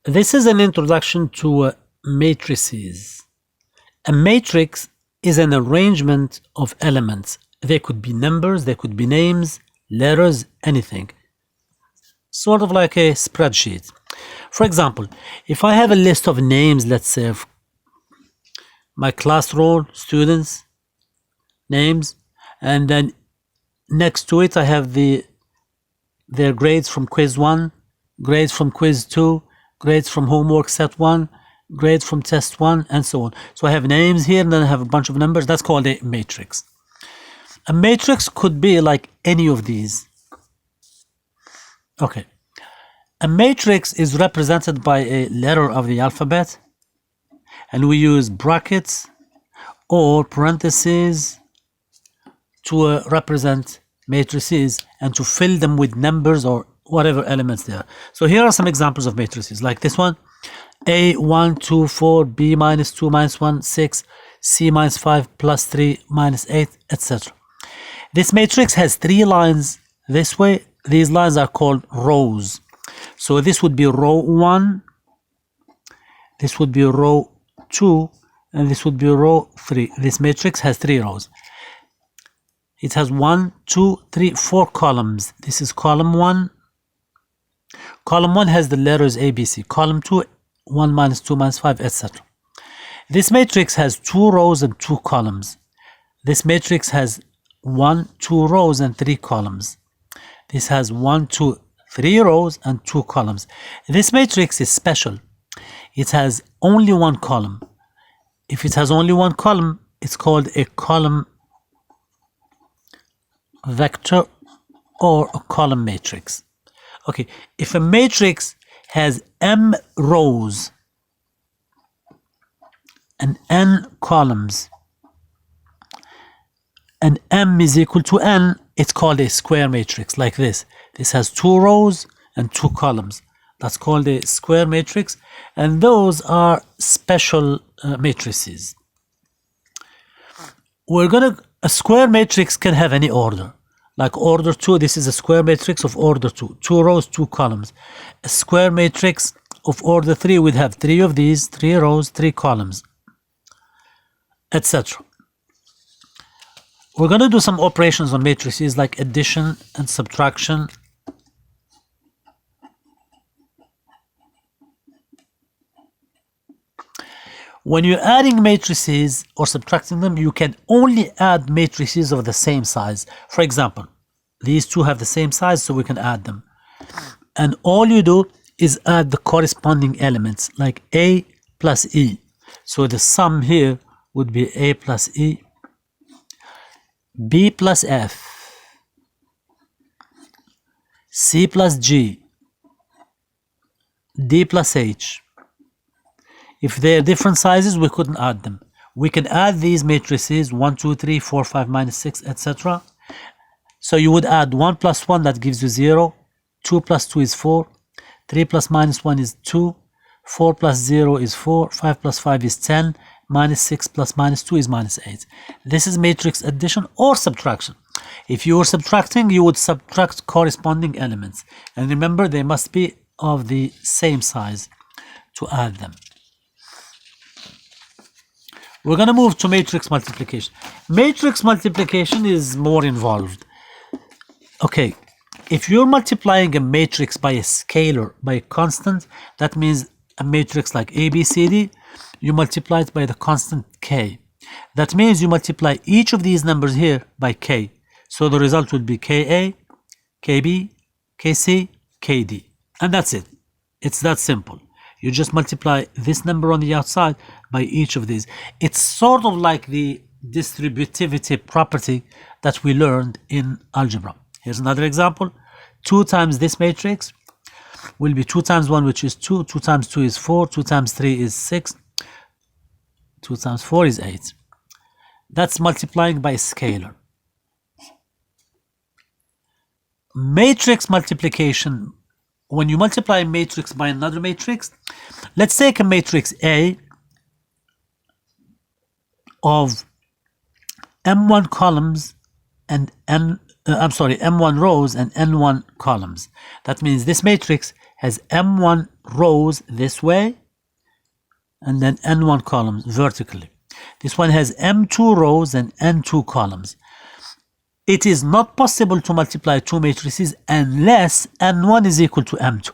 This is an introduction to matrices. A matrix is an arrangement of elements. They could be numbers, they could be names, letters, anything. Sort of like a spreadsheet. For example, if I have a list of names, let's say of my class roll, students, names, and then next to it I have their grades from quiz 1, grades from quiz 2, grades from homework set 1, grades from test 1, and so on. So I have names here, and then I have a bunch of numbers. That's called a matrix. A matrix could be like any of these. Okay. A matrix is represented by a letter of the alphabet, and we use brackets or parentheses to represent matrices and to fill them with numbers or whatever elements there. So here are some examples of matrices, like this one: A 1 2 4, B minus 2 minus 1 6, C minus 5 plus 3 minus 8, etc. This matrix has 3 lines this way. These lines are called rows. So this would be row 1, this would be row 2, and this would be row 3. This matrix has 3 rows. It has 1, 2, 3, 4 columns. This is column 1. Column 1 has the letters A, B, C. Column 2, 1 minus 2 minus 5, etc. This matrix has 2 rows and 2 columns. This matrix has 1, 2 rows and 3 columns. This has 1, 2, 3 rows and 2 columns. This matrix is special. It has only 1 column. If it has only 1 column, it's called a column vector or a column matrix. Okay, if a matrix has m rows and n columns and m is equal to n, it's called a square matrix, like this. This has 2 rows and 2 columns. That's called a square matrix, and those are special matrices. A square matrix can have any order. Like order 2, this is a square matrix of order 2. 2 rows, 2 columns. A square matrix of order 3 would have 3 of these, 3 rows, 3 columns, etc. We're going to do some operations on matrices like addition and subtraction. When you're adding matrices or subtracting them, you can only add matrices of the same size. For example, these two have the same size, so we can add them. And all you do is add the corresponding elements, like A plus E. So the sum here would be A plus E, B plus F, C plus G, D plus H. If they're different sizes, we couldn't add them. We can add these matrices 1, 2, 3, 4, 5, minus 6, etc. So you would add 1 plus 1, that gives you 0. 2 plus 2 is 4. 3 plus minus 1 is 2. 4 plus 0 is 4. 5 plus 5 is 10. Minus 6 plus minus 2 is minus 8. This is matrix addition or subtraction. If you were subtracting, you would subtract corresponding elements. And remember, they must be of the same size to add them. We're going to move to matrix multiplication. Matrix multiplication is more involved. Okay, if you're multiplying a matrix by a scalar, by a constant, that means a matrix like A, B, C, D, you multiply it by the constant k. That means you multiply each of these numbers here by k. So the result would be Ka, Kb, Kc, Kd. And that's it. It's that simple. You just multiply this number on the outside by each of these. It's sort of like the distributivity property that we learned in algebra. Here's another example. 2 times this matrix will be 2 times 1, which is 2. 2 times 2 is 4. 2 times 3 is 6. 2 times 4 is 8. That's multiplying by a scalar. Matrix multiplication. When you multiply a matrix by another matrix, let's take a matrix A of m1 columns and m1 rows and n1 columns. That means this matrix has m1 rows this way and then n1 columns vertically. This one has m2 rows and n2 columns. It is not possible to multiply two matrices unless n1 is equal to m2.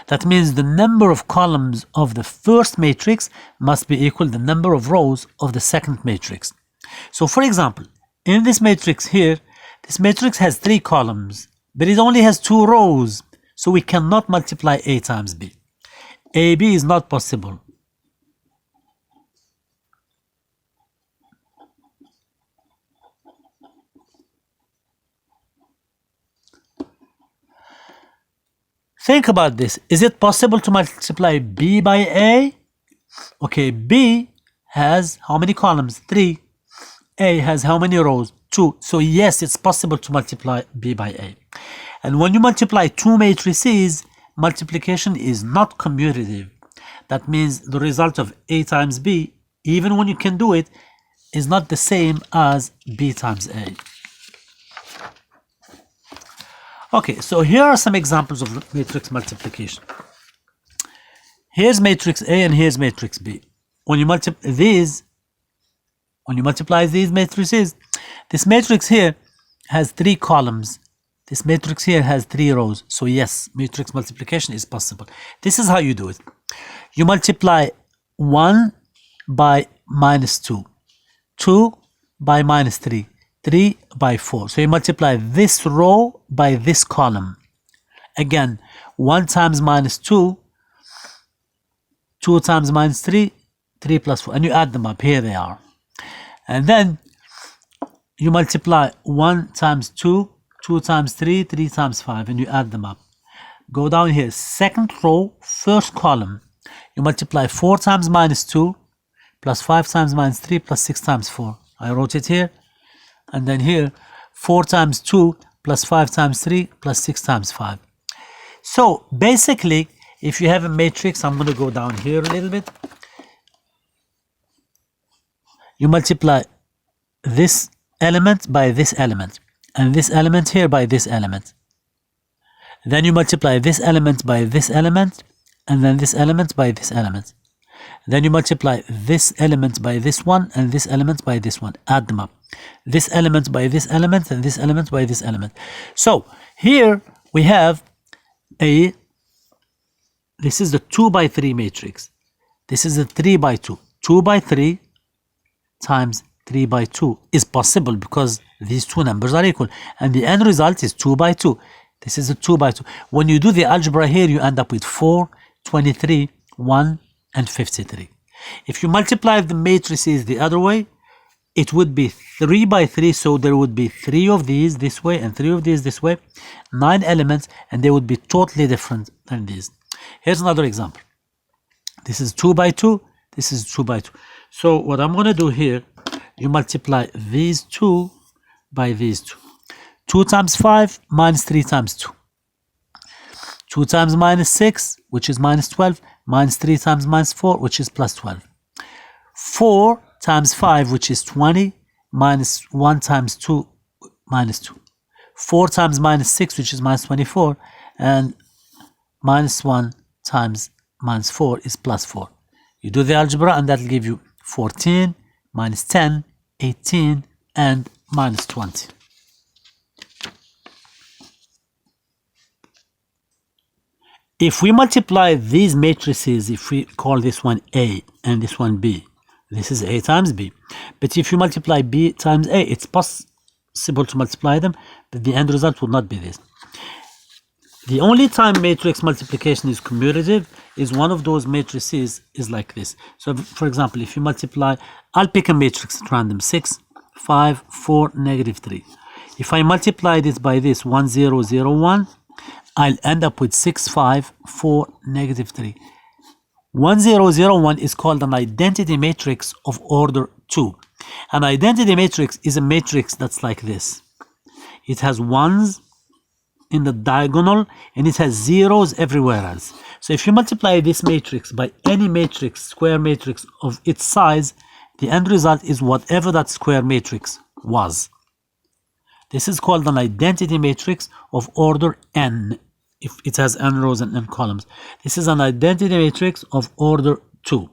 That means the number of columns of the first matrix must be equal to the number of rows of the second matrix. So for example, in this matrix here, this matrix has 3 columns, but it only has 2 rows. So we cannot multiply A times B. AB is not possible. Think about this. Is it possible to multiply B by A? Okay, B has how many columns? 3. A has how many rows? 2. So yes, it's possible to multiply B by A. And when you multiply two matrices, multiplication is not commutative. That means the result of A times B, even when you can do it, is not the same as B times A. Okay, so here are some examples of matrix multiplication. Here's matrix A and here's matrix B. When you multiply these matrices, this matrix here has 3 columns. This matrix here has 3 rows. So yes, matrix multiplication is possible. This is how you do it. You multiply 1 by minus 2, 2 by minus 3, 3 by 4. So you multiply this row by this column. Again, 1 times minus 2, 2 times minus 3, 3 plus 4. And you add them up. Here they are. And then you multiply 1 times 2, 2 times 3, 3 times 5. And you add them up. Go down here. Second row, first column. You multiply 4 times minus 2, plus 5 times minus 3, plus 6 times 4. I wrote it here. And then here, 4 times 2 plus 5 times 3 plus 6 times 5. So basically, if you have a matrix, I'm going to go down here a little bit. You multiply this element by this element, and this element here by this element. Then you multiply this element by this element, and then this element by this element. Then you multiply this element by this one, and this element by this one. Add them up. This element by this element, and this element by this element. So here we have this is the 2 by 3 matrix. This is a 3 by 2. 2 by 3 times 3 by 2 is possible because these two numbers are equal. And the end result is 2 by 2. This is a 2 by 2. When you do the algebra here, you end up with 4, 23, 1, and 53. If you multiply the matrices the other way, it would be 3 by 3, so there would be 3 of these this way and 3 of these this way, 9 elements, and they would be totally different than these. Here's another example. This is 2 by 2, this is 2 by 2. So what I'm going to do here, you multiply these 2 by these 2. 2 times 5 minus 3 times 2. 2 times minus 6, which is minus 12, minus 3 times minus 4, which is plus 12. 4 times 5, which is 20, minus 1 times 2, minus 2. 4 times minus 6, which is minus 24, and minus 1 times minus 4 is plus 4. You do the algebra, and that will give you 14, minus 10, 18, and minus 20. If we multiply these matrices, if we call this one A and this one B, this is A times B. But if you multiply B times A, it's possible to multiply them, but the end result would not be this. The only time matrix multiplication is commutative is one of those matrices is like this. So for example, if you multiply, I'll pick a matrix at random, 6, 5, 4, negative 3. If I multiply this by this, 1, 0, 0, 1, I'll end up with 6, 5, 4, negative 3. 1, 0, 0, 1 is called an identity matrix of order 2. An identity matrix is a matrix that's like this. It has 1s in the diagonal and it has 0s everywhere else. So if you multiply this matrix by any matrix, square matrix of its size, the end result is whatever that square matrix was. This is called an identity matrix of order n. if it has n rows and n columns. This is an identity matrix of order 2.